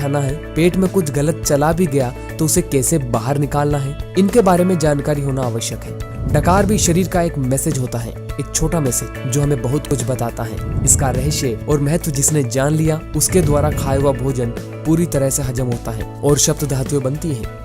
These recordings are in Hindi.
खाना है, पेट में कुछ गलत चला भी गया तो उसे कैसे बाहर निकालना है, इनके बारे में जानकारी होना आवश्यक है। डकार भी शरीर का एक मैसेज होता है, एक छोटा मैसेज जो हमें बहुत कुछ बताता है। इसका रहस्य और महत्व जिसने जान लिया, उसके द्वारा खाया हुआ भोजन पूरी तरह से हजम होता है और शब्द धातुएं बनती है।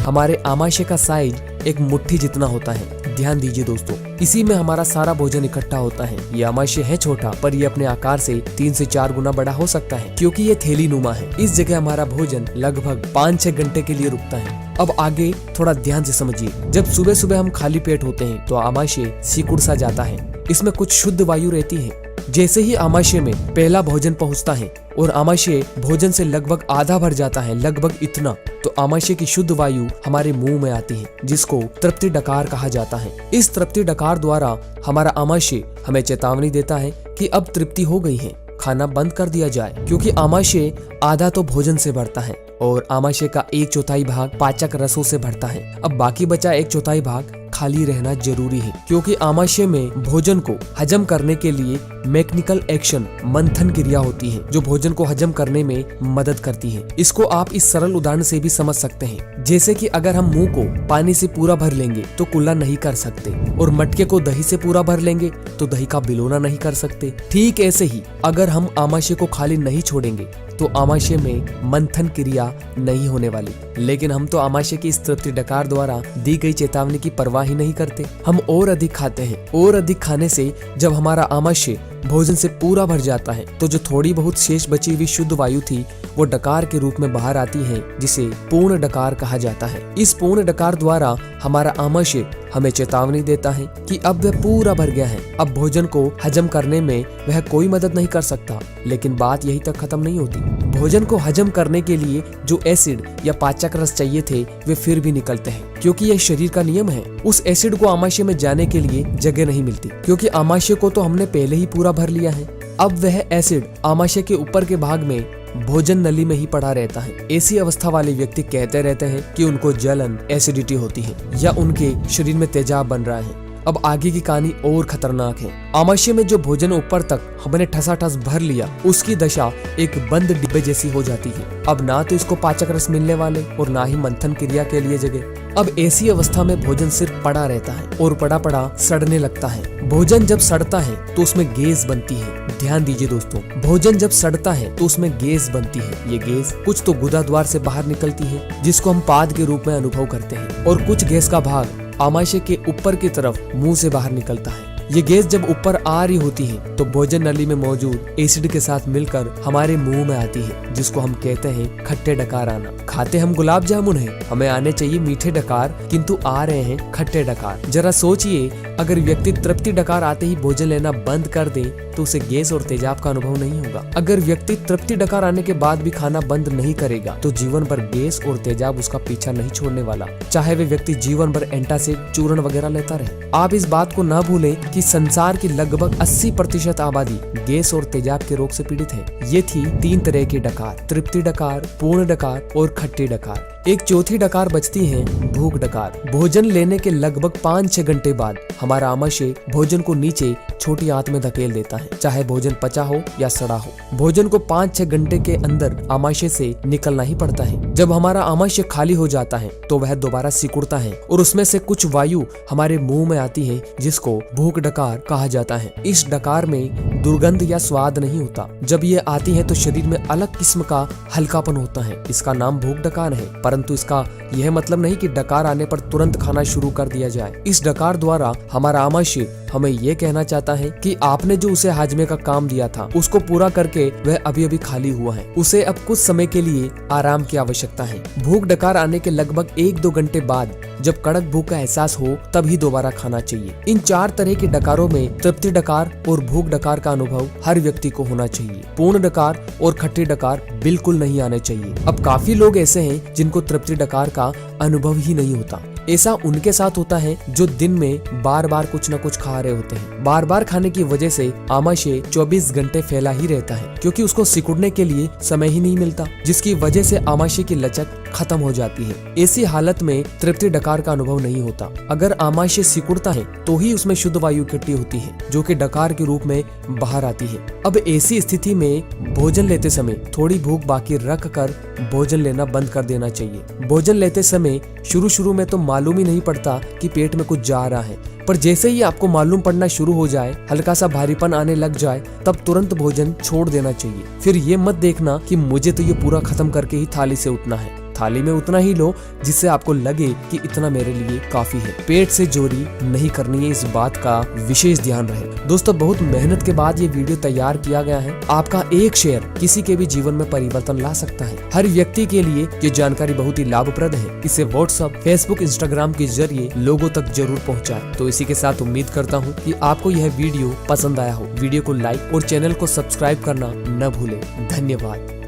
हमारे आमाशय का साइज एक मुट्ठी जितना होता है। ध्यान दीजिए दोस्तों, इसी में हमारा सारा भोजन इकट्ठा होता है। ये आमाशय है छोटा, पर ये अपने आकार से 3 से 4 गुना बड़ा हो सकता है, क्योंकि ये थैली नुमा है। इस जगह हमारा भोजन लगभग 5-6 घंटे के लिए रुकता है। अब आगे थोड़ा ध्यान से समझिए। जब सुबह सुबह हम खाली पेट होते हैं तो आमाशय सिकुड़ सा जाता है। इसमें कुछ शुद्ध वायु रहती है। जैसे ही आमाशय में पहला भोजन पहुंचता है और आमाशय भोजन से लगभग आधा भर जाता है, लगभग इतना, तो आमाशय की शुद्ध वायु हमारे मुंह में आती है, जिसको तृप्ति डकार कहा जाता है। इस तृप्ति डकार द्वारा हमारा आमाशय हमें चेतावनी देता है कि अब तृप्ति हो गई है, खाना बंद कर दिया जाए, क्योंकि आमाशय आधा तो भोजन से भरता है और आमाशय का 1/4 भाग पाचक रसों से भरता है। अब बाकी बचा 1/4 भाग खाली रहना जरूरी है, क्योंकि आमाशय में भोजन को हजम करने के लिए मैकेनिकल एक्शन, मंथन क्रिया होती है, जो भोजन को हजम करने में मदद करती है। इसको आप इस सरल उदाहरण से भी समझ सकते हैं। जैसे कि अगर हम मुंह को पानी से पूरा भर लेंगे तो कुल्ला नहीं कर सकते, और मटके को दही से पूरा भर लेंगे तो दही का बिलोना नहीं कर सकते। ठीक ऐसे ही अगर हम आमाशय को खाली नहीं छोड़ेंगे तो आमाशय में मंथन क्रिया नहीं होने वाली। लेकिन हम तो आमाशय की इस तृप्ति डकार द्वारा दी गई चेतावनी की परवाह ही नहीं करते। हम और अधिक खाते हैं, और अधिक खाने से जब हमारा आमाशय भोजन से पूरा भर जाता है तो जो थोड़ी बहुत शेष बची हुई शुद्ध वायु थी वो डकार के रूप में बाहर आती है, जिसे पूर्ण डकार कहा जाता है। इस पूर्ण डकार द्वारा हमारा आमाशय हमें चेतावनी देता है कि अब वह पूरा भर गया है। अब भोजन को हजम करने में वह कोई मदद नहीं कर सकता। लेकिन बात यही तक खत्म नहीं होती। भोजन को हजम करने के लिए जो एसिड या पाचक रस चाहिए थे वे फिर भी निकलते हैं, क्योंकि यह शरीर का नियम है। उस एसिड को आमाशय में जाने के लिए जगह नहीं मिलती, क्योंकि आमाशय को तो हमने पहले ही पूरा भर लिया है। अब वह एसिड आमाशय के ऊपर के भाग में भोजन नली में ही पड़ा रहता है। ऐसी अवस्था वाले व्यक्ति कहते रहते हैं कि उनको जलन, एसिडिटी होती है, या उनके शरीर में तेजाब बन रहा है। अब आगे की कहानी और खतरनाक है। आमाशय में जो भोजन ऊपर तक हमने ठसाठस भर लिया, उसकी दशा एक बंद डिब्बे जैसी हो जाती है। अब ना तो इसको पाचक रस मिलने वाले और ना ही मंथन क्रिया के लिए जगह। अब ऐसी अवस्था में भोजन सिर्फ पड़ा रहता है और पड़ा पड़ा सड़ने लगता है। भोजन जब सड़ता है तो उसमें गैस बनती है। ध्यान दीजिए दोस्तों, भोजन जब सड़ता है तो उसमें गैस बनती है। ये गैस कुछ तो गुदा द्वार से बाहर निकलती है, जिसको हम पाद के रूप में अनुभव करते हैं, और कुछ गैस का भाग आमाशय के ऊपर की तरफ मुंह से बाहर निकलता है। ये गैस जब ऊपर आ रही होती है तो भोजन नली में मौजूद एसिड के साथ मिलकर हमारे मुंह में आती है, जिसको हम कहते हैं खट्टे डकार आना। खाते हम गुलाब जामुन हैं, हमें आने चाहिए मीठे डकार, किंतु आ रहे हैं खट्टे डकार। जरा सोचिए, अगर व्यक्ति तृप्ति डकार आते ही भोजन लेना बंद कर दे तो उसे गैस और तेजाब का अनुभव नहीं होगा। अगर व्यक्ति तृप्ति डकार आने के बाद भी खाना बंद नहीं करेगा तो जीवन भर गैस और तेजाब उसका पीछा नहीं छोड़ने वाला, चाहे वे व्यक्ति जीवन भर एंटासिड, चूर्ण वगैरह लेता रहे। आप इस बात को न भूलें कि संसार की लगभग 80% आबादी गैस और तेजाब के रोग से पीड़ित है। ये थी 3 तरह की डकार: तृप्ति डकार, पूर्ण डकार और खट्टी डकार। एक चौथी डकार बचती है, भूख डकार। भोजन लेने के लगभग 5-6 घंटे बाद हमारा आमाशय भोजन को नीचे छोटी आंत में धकेल देता है, चाहे भोजन पचा हो या सड़ा हो। भोजन को 5-6 घंटे के अंदर आमाशय से निकलना ही पड़ता है। जब हमारा आमाशय खाली हो जाता है तो वह दोबारा सिकुड़ता है और उसमें से कुछ वायु हमारे मुंह में आती है, जिसको भूख डकार कहा जाता है। इस डकार में दुर्गंध या स्वाद नहीं होता। जब ये आती है तो शरीर में अलग किस्म का हल्कापन होता है। इसका नाम भूख डकार है, परंतु इसका यह मतलब नहीं कि डकार आने पर तुरंत खाना शुरू कर दिया जाए। इस डकार द्वारा हमारा आमाशय हमें यह कहना चाहता है कि आपने जो उसे हाजमे का काम दिया था उसको पूरा करके वह अभी अभी खाली हुआ है, उसे अब कुछ समय के लिए आराम की आवश्यकता है। भूख डकार आने के लगभग 1-2 घंटे बाद जब कड़क भूख का एहसास हो तभी दोबारा खाना चाहिए। इन 4 तरह के डकारों में तृप्ति डकार और भूख डकार का अनुभव हर व्यक्ति को होना चाहिए। पूर्ण डकार और खट्टी डकार बिल्कुल नहीं आने चाहिए। अब काफी लोग ऐसे हैं जिनको तृप्ति डकार का अनुभव ही नहीं होता। ऐसा उनके साथ होता है जो दिन में बार बार कुछ न कुछ खा रहे होते हैं। बार बार खाने की वजह से आमाशय 24 घंटे फैला ही रहता है, क्योंकि उसको सिकुड़ने के लिए समय ही नहीं मिलता, जिसकी वजह से आमाशय की लचक खत्म हो जाती है। ऐसी हालत में तृप्ति डकार का अनुभव नहीं होता। अगर आमाशय सिकुड़ता है तो ही उसमें शुद्ध वायु इकट्ठी होती है, जो कि डकार के रूप में बाहर आती है। अब ऐसी स्थिति में भोजन लेते समय थोड़ी भूख बाकी रख कर भोजन लेना बंद कर देना चाहिए। भोजन लेते समय शुरू में तो मालूम ही नहीं पड़ता कि पेट में कुछ जा रहा है, पर जैसे ही आपको मालूम पड़ना शुरू हो जाए, हल्का सा भारीपन आने लग जाए, तब तुरंत भोजन छोड़ देना चाहिए। फिर ये मत देखना कि मुझे तो ये पूरा खत्म करके ही थाली से उठना है। थाली में उतना ही लो जिससे आपको लगे कि इतना मेरे लिए काफी है। पेट से चोरी नहीं करनी है, इस बात का विशेष ध्यान रहे। दोस्तों, बहुत मेहनत के बाद ये वीडियो तैयार किया गया है। आपका एक शेयर किसी के भी जीवन में परिवर्तन ला सकता है। हर व्यक्ति के लिए ये जानकारी बहुत ही लाभप्रद है। इसे व्हाट्सएप, फेसबुक, इंस्टाग्राम के जरिए लोगों तक जरूर पहुँचाए। तो इसी के साथ उम्मीद करता हूँ कि आपको यह वीडियो पसंद आया हो। वीडियो को लाइक और चैनल को सब्सक्राइब करना न भूले। धन्यवाद।